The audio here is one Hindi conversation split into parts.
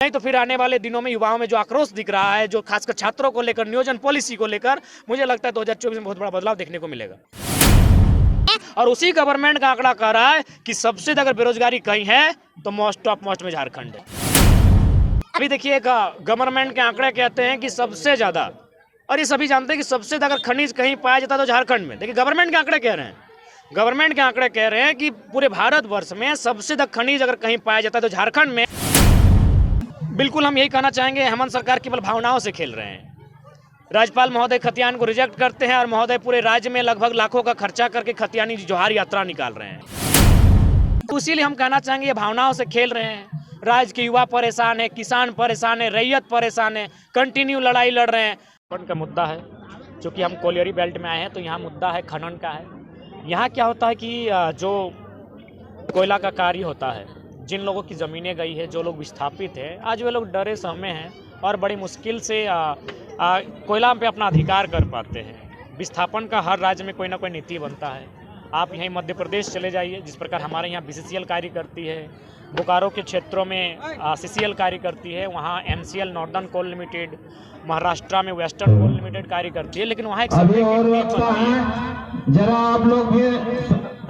नहीं तो फिर आने वाले दिनों में युवाओं में जो आक्रोश दिख रहा है, जो खासकर छात्रों को लेकर, नियोजन पॉलिसी को लेकर, मुझे लगता है 2024 में बहुत बड़ा बदलाव देखने को मिलेगा। और उसी गवर्नमेंट का आंकड़ा कह रहा है कि सबसे ज्यादा अगर बेरोजगारी कहीं है तो मोस्ट ऑफ मोस्ट में झारखंड है। अभी देखिए गवर्नमेंट के आंकड़े कहते हैं कि सबसे ज्यादा, और ये सभी जानते हैं कि सबसे ज्यादा अगर खनिज कहीं पाया जाता है तो झारखंड में। देखिए गवर्नमेंट के आंकड़े कह रहे हैं, गवर्नमेंट के आंकड़े कह रहे हैं कि पूरे भारतवर्ष में सबसे ज्यादा खनिज अगर कहीं पाया जाता है तो झारखंड में। बिल्कुल हम यही कहना चाहेंगे, हेमंत सरकार केवल भावनाओं से खेल रहे हैं। राज्यपाल महोदय खतियान को रिजेक्ट करते हैं और महोदय पूरे राज्य में लगभग लाखों का खर्चा करके खतियानी जोहार यात्रा निकाल रहे हैं। तो इसीलिए हम कहना चाहेंगे ये भावनाओं से खेल रहे हैं। राज्य के युवा परेशान है, किसान परेशान है, रैयत परेशान है, कंटिन्यू लड़ाई लड़ रहे हैं। खनन का मुद्दा है, चूँकि हम कोलियरी बेल्ट में आए हैं तो यहाँ मुद्दा है खनन का है। यहाँ क्या होता है कि जो कोयला का कार्य होता है, जिन लोगों की ज़मीनें गई है, जो लोग विस्थापित हैं, आज वे लोग डरे सहमे हैं और बड़ी मुश्किल से कोयला पे अपना अधिकार कर पाते हैं। विस्थापन का हर राज्य में कोई ना कोई नीति बनता है। आप यहीं मध्य प्रदेश चले जाइए, जिस प्रकार हमारे यहाँ BCCL कार्य करती है, बोकारो के क्षेत्रों में CCL कार्य करती है, वहाँ MCL नॉर्दर्न कोल लिमिटेड, महाराष्ट्र में वेस्टर्न कोल लिमिटेड कार्य करती है। लेकिन वहाँ एक सर्वे की टीम बनती है, जरा आप लोग भी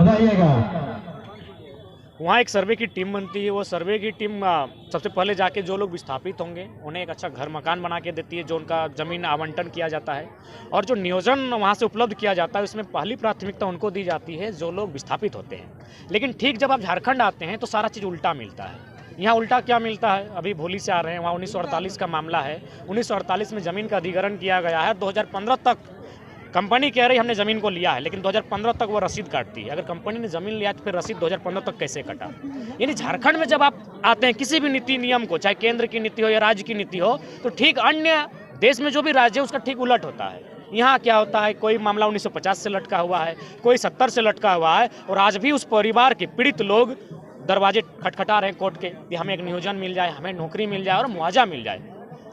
रहिएगा। वहाँ एक सर्वे की टीम बनती है। वो सर्वे की टीम सबसे पहले जाके जो लोग विस्थापित होंगे उन्हें एक अच्छा घर मकान बना के देती है, जो उनका ज़मीन आवंटन किया जाता है। और जो नियोजन वहाँ से उपलब्ध किया जाता है उसमें पहली प्राथमिकता उनको दी जाती है जो लोग विस्थापित होते हैं। लेकिन ठीक जब आप झारखंड आते हैं तो सारा चीज़ उल्टा मिलता है। यहाँ उल्टा क्या मिलता है, अभी भोली से आ रहे हैं, वहाँ 1948 का मामला है। 1948 में ज़मीन का अधिग्रहण किया गया है। 2015 तक कंपनी कह रही हमने ज़मीन को लिया है, लेकिन 2015 तक वो रसीद काटती है। अगर कंपनी ने ज़मीन लिया तो फिर रसीद 2015 तक कैसे कटा? यानी झारखंड में जब आप आते हैं किसी भी नीति नियम को, चाहे केंद्र की नीति हो या राज्य की नीति हो, तो ठीक अन्य देश में जो भी राज्य है उसका ठीक उलट होता है। यहाँ क्या होता है, कोई मामला 1950 से लटका हुआ है, कोई 70 से लटका हुआ है, और आज भी उस परिवार के पीड़ित लोग दरवाजे खटखटा रहे हैं कोर्ट के कि हमें एक नियोजन मिल जाए, हमें नौकरी मिल जाए और मुआवजा मिल जाए।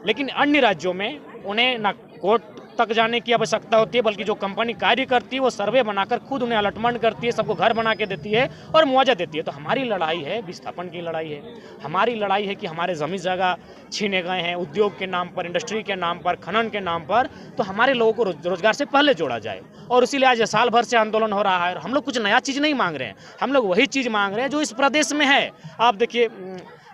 लेकिन अन्य राज्यों में उन्हें ना कोर्ट तक जाने की आवश्यकता होती है, बल्कि जो कंपनी कार्य करती है वो सर्वे बनाकर खुद उन्हें अलॉटमेंट करती है, सबको घर बना के देती है और मुआवजा देती है। तो हमारी लड़ाई है, विस्थापन की लड़ाई है। हमारी लड़ाई है कि हमारे ज़मीन जगह छीने गए हैं उद्योग के नाम पर, इंडस्ट्री के नाम पर, खनन के नाम पर, तो हमारे लोगों को रोजगार से पहले जोड़ा जाए। और इसीलिए आज साल भर से आंदोलन हो रहा है। हम लोग कुछ नया चीज़ नहीं मांग रहे हैं, हम लोग वही चीज़ मांग रहे हैं जो इस प्रदेश में है। आप देखिए,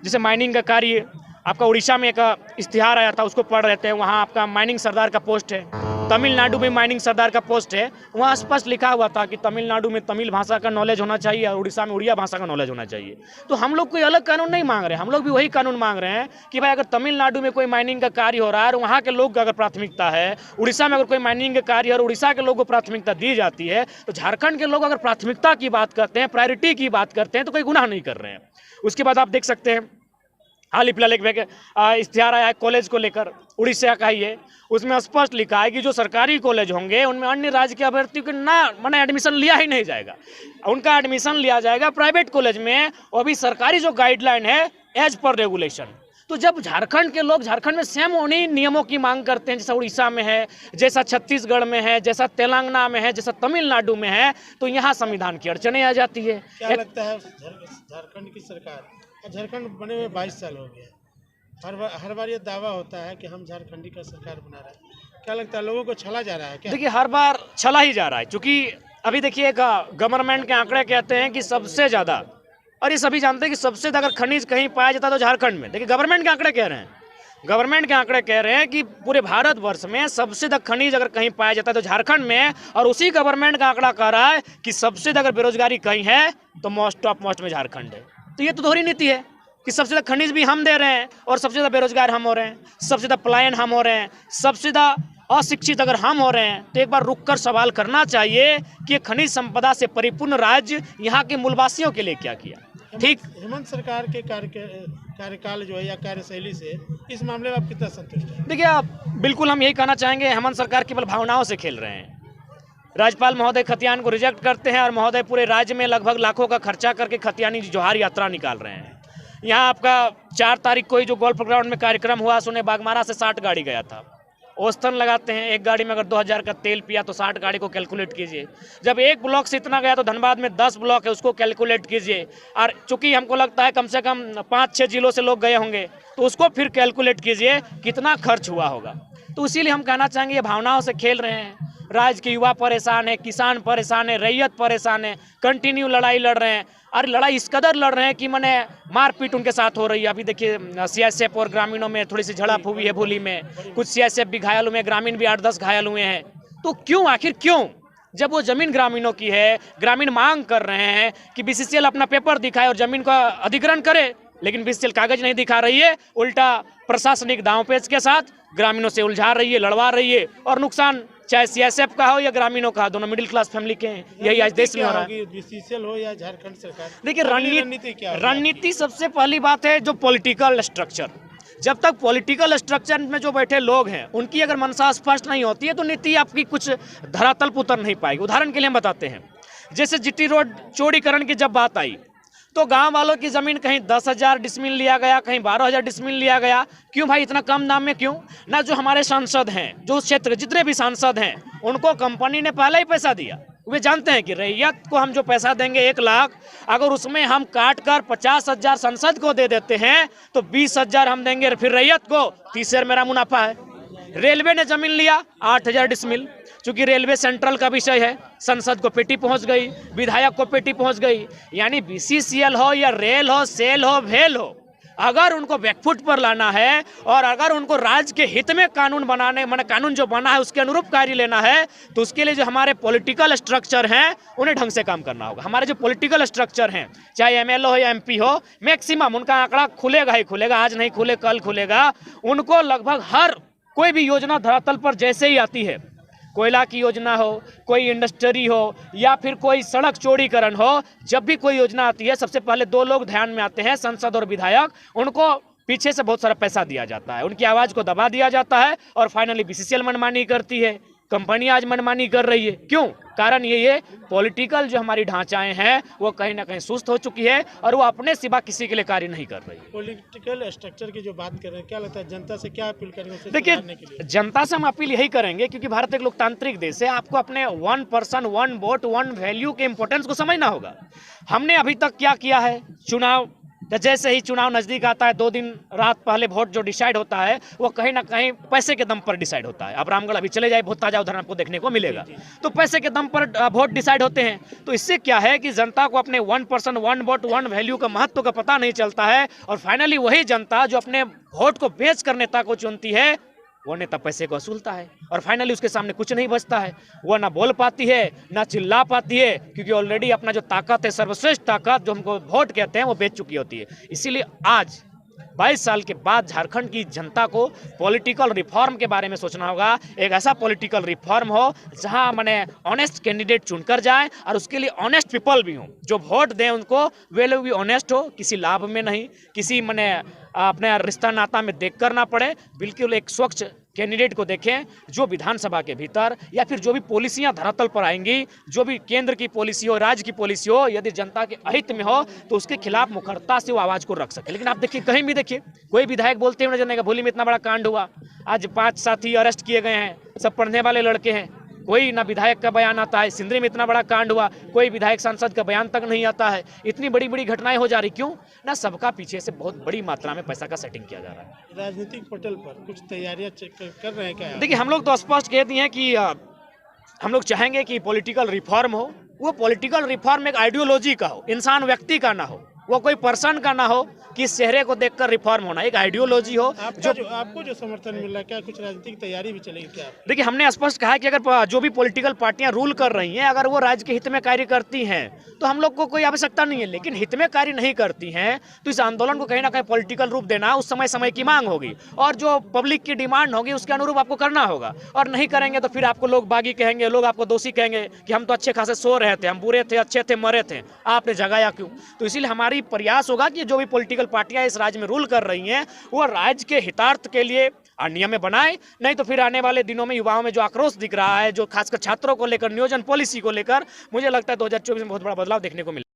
जैसे माइनिंग का कार्य, आपका उड़ीसा में एक इश्तिहार आया था, उसको पढ़ रहे थे, वहाँ आपका माइनिंग सरदार का पोस्ट है। तमिलनाडु में माइनिंग सरदार का पोस्ट है, वहाँ स्पष्ट लिखा हुआ था कि तमिलनाडु में तमिल भाषा का नॉलेज होना चाहिए और उड़ीसा में उड़िया भाषा का नॉलेज होना चाहिए। तो हम लोग कोई अलग कानून नहीं मांग रहे हैं, हम लोग भी वही कानून मांग रहे हैं कि भाई अगर तमिलनाडु में कोई माइनिंग का कार्य हो रहा है और वहाँ के लोग अगर प्राथमिकता है, उड़ीसा में अगर कोई माइनिंग का कार्य और उड़ीसा के लोगों को प्राथमिकता दी जाती है, तो झारखंड के लोग अगर प्राथमिकता की बात करते हैं, प्रायोरिटी की बात करते हैं, तो कोई गुनाह नहीं कर रहे हैं। उसके बाद आप देख सकते हैं हाल ही फिलहाल एक इश्तिहार आया है कॉलेज को लेकर, उड़ीसा का ही है। उसमें स्पष्ट लिखा है कि जो सरकारी कॉलेज होंगे उनमें अन्य राज्य के अभ्यर्थियों को ना माने एडमिशन लिया ही नहीं जाएगा, उनका एडमिशन लिया जाएगा प्राइवेट कॉलेज में, और भी सरकारी जो गाइडलाइन है एज पर रेगुलेशन। तो जब झारखंड के लोग झारखंड में सेम उन्हीं नियमों की मांग करते हैं जैसा उड़ीसा में है, जैसा छत्तीसगढ़ में है, जैसा तेलंगाना में है, जैसा तमिलनाडु में है, तो यहाँ संविधान की अड़चनें आ जाती है। क्या लगता है झारखंड की सरकार, झारखंड बने हुए 22 साल हो गया, हर बार ये दावा होता है कि हम झारखंडी का सरकार बना रहे हैं, क्या लगता है लोगों को छला जा रहा है क्या? देखिए हर बार छला ही जा रहा है, क्योंकि अभी देखिए गवर्नमेंट के आंकड़े कहते हैं कि सबसे ज़्यादा, और ये सभी जानते हैं कि सबसे ज़्यादा अगर खनिज कहीं पाया जाता है तो झारखंड में। देखिए गवर्नमेंट के आंकड़े कह रहे हैं, गवर्नमेंट के आंकड़े कह रहे हैं कि पूरे भारतवर्ष में सबसे ज़्यादा खनिज अगर कहीं पाया जाता है तो झारखंड में। और उसी गवर्नमेंट का आंकड़ा कह रहा है कि सबसे ज़्यादा अगर बेरोजगारी कहीं है तो मोस्ट ऑफ मोस्ट में झारखंड है। तो ये तो दोहरी नीति है कि सबसे ज़्यादा खनिज भी हम दे रहे हैं और सबसे ज़्यादा बेरोजगार हम हो रहे हैं, सबसे ज़्यादा पलायन हम हो रहे हैं, सबसे ज़्यादा अशिक्षित अगर हम हो रहे हैं। तो एक बार रुककर सवाल करना चाहिए कि खनिज संपदा से परिपूर्ण राज्य यहाँ के मूलवासियों के लिए क्या किया। ठीक, हेमंत सरकार के कार्यकाल जो है या कार्यशैली से इस मामले में आप कितना संतुष्ट हैं? देखिए बिल्कुल हम यही कहना चाहेंगे, हेमंत सरकार केवल भावनाओं से खेल रहे हैं। राज्यपाल महोदय खतियान को रिजेक्ट करते हैं और महोदय पूरे राज्य में लगभग लाखों का खर्चा करके खतियानी जोहार यात्रा निकाल रहे हैं। यहाँ आपका 4 तारीख को ही जो गोल्फ ग्राउंड में कार्यक्रम हुआ, सुने बागमारा से 60 गाड़ी गया था, औसतन लगाते हैं। एक गाड़ी में अगर 2000 का तेल पिया तो 60 गाड़ी को कैलकुलेट कीजिए। जब एक ब्लॉक से इतना गया तो धनबाद में 10 ब्लॉक है, उसको कैलकुलेट कीजिए। और चूंकि हमको लगता है कम से कम 5-6 जिलों से लोग गए होंगे, तो उसको फिर कैलकुलेट कीजिए कितना खर्च हुआ होगा। तो इसीलिए हम कहना चाहेंगे ये भावनाओं से खेल रहे हैं। राज्य के युवा परेशान है, किसान परेशान है, रैयत परेशान है, कंटिन्यू लड़ाई लड़ रहे हैं। और लड़ाई इस कदर लड़ रहे हैं कि मैंने मारपीट उनके साथ हो रही है। अभी देखिए सीआईएसएफ और ग्रामीणों में थोड़ी सी झड़प हुई है भोली में, कुछ सीआईएसएफ भी घायल हुए हैं, ग्रामीण भी 8-10 घायल हुए हैं। तो क्यों, आखिर क्यों? जब वो जमीन ग्रामीणों की है, ग्रामीण मांग कर रहे हैं कि बीसीसीएल अपना पेपर दिखाए और जमीन का अधिग्रहण करे, लेकिन बीसीसीएल कागज नहीं दिखा रही है, उल्टा प्रशासनिक दांवपेच के साथ ग्रामीणों से उलझा रही है, लड़वा रही है। और नुकसान चाहे सीआईएसएफ का हो या ग्रामीणों का, दोनों मिडिल क्लास फैमिली के हैं। यही आज देश में हो रहा है। बीसीसीएल हो या झारखंड सरकार, देखिए रणनीति सबसे पहली बात है जो पॉलिटिकल स्ट्रक्चर। जब तक पॉलिटिकल स्ट्रक्चर में जो बैठे लोग हैं उनकी अगर मंशा स्पष्ट नहीं होती है तो नीति आपकी कुछ धरातल पर उतर नहीं पाएगी। उदाहरण के लिए हम बताते हैं, जैसे जीटी रोड चौड़ीकरण की जब बात आई तो गांव वालों की जमीन कहीं 10,000 डिसमिल लिया गया, कहीं 12,000 डिसमिल लिया गया। क्यों भाई, इतना कम दाम में क्यों? ना जो हमारे सांसद हैं, जो उस क्षेत्र जितने भी सांसद हैं, उनको कंपनी ने पहले ही पैसा दिया। वे जानते हैं कि रैयत को हम जो पैसा देंगे 1 लाख, अगर उसमें हम काट कर 50,000 संसद को दे देते हैं तो 20,000 हम देंगे फिर रैयत को, 30,000 मेरा मुनाफा है। रेलवे ने जमीन लिया 8,000 डिसमिल, चूंकि रेलवे सेंट्रल का विषय है, संसद को पेटी पहुंच गई, विधायक को पेटी पहुंच गई। यानी बीसीसीएल हो या रेल हो, सेल हो, भेल हो, अगर उनको बैकफुट पर लाना है और अगर उनको राज्य के हित में कानून बनाने, माने कानून जो बना है उसके अनुरूप कार्य लेना है, तो उसके लिए जो हमारे पॉलिटिकल स्ट्रक्चर हैं उन्हें ढंग से काम करना होगा। हमारे जो पॉलिटिकल स्ट्रक्चर हैं, चाहे एमएलए हो या एमपी हो, मैक्सिमम उनका आंकड़ा खुलेगा ही खुलेगा, आज नहीं खुले कल खुलेगा। उनको लगभग हर कोई भी योजना धरातल पर जैसे ही आती है, कोयला की योजना हो, कोई इंडस्ट्री हो या फिर कोई सड़क चौड़ीकरण हो, जब भी कोई योजना आती है सबसे पहले 2 लोग ध्यान में आते हैं, सांसद और विधायक। उनको पीछे से बहुत सारा पैसा दिया जाता है, उनकी आवाज़ को दबा दिया जाता है और फाइनली बीसीसीएल मनमानी करती है, कंपनी आज मनमानी कर रही है। क्यों? कारण ये पॉलिटिकल जो हमारी ढांचाएं हैं वो कहीं ना कहीं सुस्त हो चुकी है और वो अपने सिवा किसी के लिए कार्य नहीं कर रही। पॉलिटिकल स्ट्रक्चर की जो बात कर रहे हैं, क्या लगता है जनता से क्या अपील करेंगे? देखिए जनता से हम अपील यही करेंगे, क्योंकि भारत एक लोकतांत्रिक देश है, आपको अपने 1 पर्सन 1 वोट 1 वैल्यू के इंपॉर्टेंस को समझना होगा। हमने अभी तक क्या किया है, चुनाव जैसे ही चुनाव नजदीक आता है 2 दिन रात पहले वोट जो डिसाइड होता है वो कहीं ना कहीं पैसे के दम पर डिसाइड होता है। अब रामगढ़ अभी चले जाए, बहुत ताजा उदाहरण आपको देखने को मिलेगा। तो पैसे के दम पर वोट डिसाइड होते हैं। तो इससे क्या है कि जनता को अपने 1 पर्सन 1 वोट 1 वैल्यू का महत्व का पता नहीं चलता है और फाइनली वही जनता जो अपने वोट को बेच कर नेता को चुनती है, वो नेता पैसे को वसूलता है और फाइनली उसके सामने कुछ नहीं बचता है। वो ना बोल पाती है ना चिल्ला पाती है, क्योंकि ऑलरेडी अपना जो ताकत है, सर्वश्रेष्ठ ताकत जो हमको वोट कहते हैं, वो बेच चुकी होती है। इसीलिए आज 22 साल के बाद झारखंड की जनता को पॉलिटिकल रिफॉर्म के बारे में सोचना होगा। एक ऐसा पॉलिटिकल रिफॉर्म हो जहां माने ऑनेस्ट कैंडिडेट चुनकर जाए और उसके लिए ऑनेस्ट पीपल भी हो, जो वोट दें उनको वे लोग भी ऑनेस्ट हो, किसी लाभ में नहीं, किसी माने अपने रिश्ता नाता में देख कर ना पड़े। बिल्कुल एक स्वच्छ कैंडिडेट को देखें जो विधानसभा के भीतर या फिर जो भी पॉलिसियां धरातल पर आएंगी, जो भी केंद्र की पॉलिसी हो, राज्य की पॉलिसी हो, यदि जनता के अहित में हो तो उसके खिलाफ मुखरता से वो आवाज को रख सके। लेकिन आप देखिए कहीं भी देखिए कोई विधायक बोलते हुए नजर नहीं, भोली में इतना बड़ा कांड हुआ, आज 5 साथी अरेस्ट किए गए हैं, सब पढ़ने वाले लड़के हैं, कोई ना विधायक का बयान आता है। सिंदरी में इतना बड़ा कांड हुआ, कोई विधायक सांसद का बयान तक नहीं आता है। इतनी बड़ी बड़ी घटनाएं हो जा रही, क्यों ना? सबका पीछे से बहुत बड़ी मात्रा में पैसा का सेटिंग किया जा रहा है। राजनीतिक पटल पर कुछ तैयारियां कर रहे हैं क्या? देखिए हम लोग तो स्पष्ट कह दिए हैं कि हम लोग चाहेंगे कि पॉलिटिकल रिफॉर्म हो, वो पॉलिटिकल रिफॉर्म एक आइडियोलॉजी का हो, इंसान व्यक्ति का ना हो, वो कोई पर्सन का ना हो कि इस चेहरे को देखकर रिफॉर्म होना, एक आइडियोलॉजी हो। आपको जो समर्थन मिल रहा है, क्या कुछ राजनीतिक तैयारी भी चलेगी क्या? देखिए हमने स्पष्ट कहा कि अगर जो भी पॉलिटिकल पार्टियां रूल कर रही हैं, अगर वो राज्य के हित में कार्य करती हैं तो हम लोग को कोई आवश्यकता नहीं है, लेकिन हित में कार्य नहीं करती हैं तो इस आंदोलन को कहीं ना कहीं पॉलिटिकल रूप देना उस समय की मांग होगी और जो पब्लिक की डिमांड होगी उसके अनुरूप आपको करना होगा। और नहीं करेंगे तो फिर आपको लोग बागी कहेंगे, लोग आपको दोषी कहेंगे कि हम तो अच्छे खासे सो रहे थे, हम बुरे थे, अच्छे थे, मरे थे, आपने जगाया क्यों? तो इसीलिए हमारी प्रयास होगा कि जो भी पॉलिटिकल पार्टियां इस राज्य में रूल कर रही हैं वो राज्य के हितार्थ के लिए नियम बनाए, नहीं तो फिर आने वाले दिनों में युवाओं में जो आक्रोश दिख रहा है, जो खासकर छात्रों को लेकर, नियोजन पॉलिसी को लेकर, मुझे लगता है 2024 में बहुत बड़ा बदलाव देखने को मिलेगा।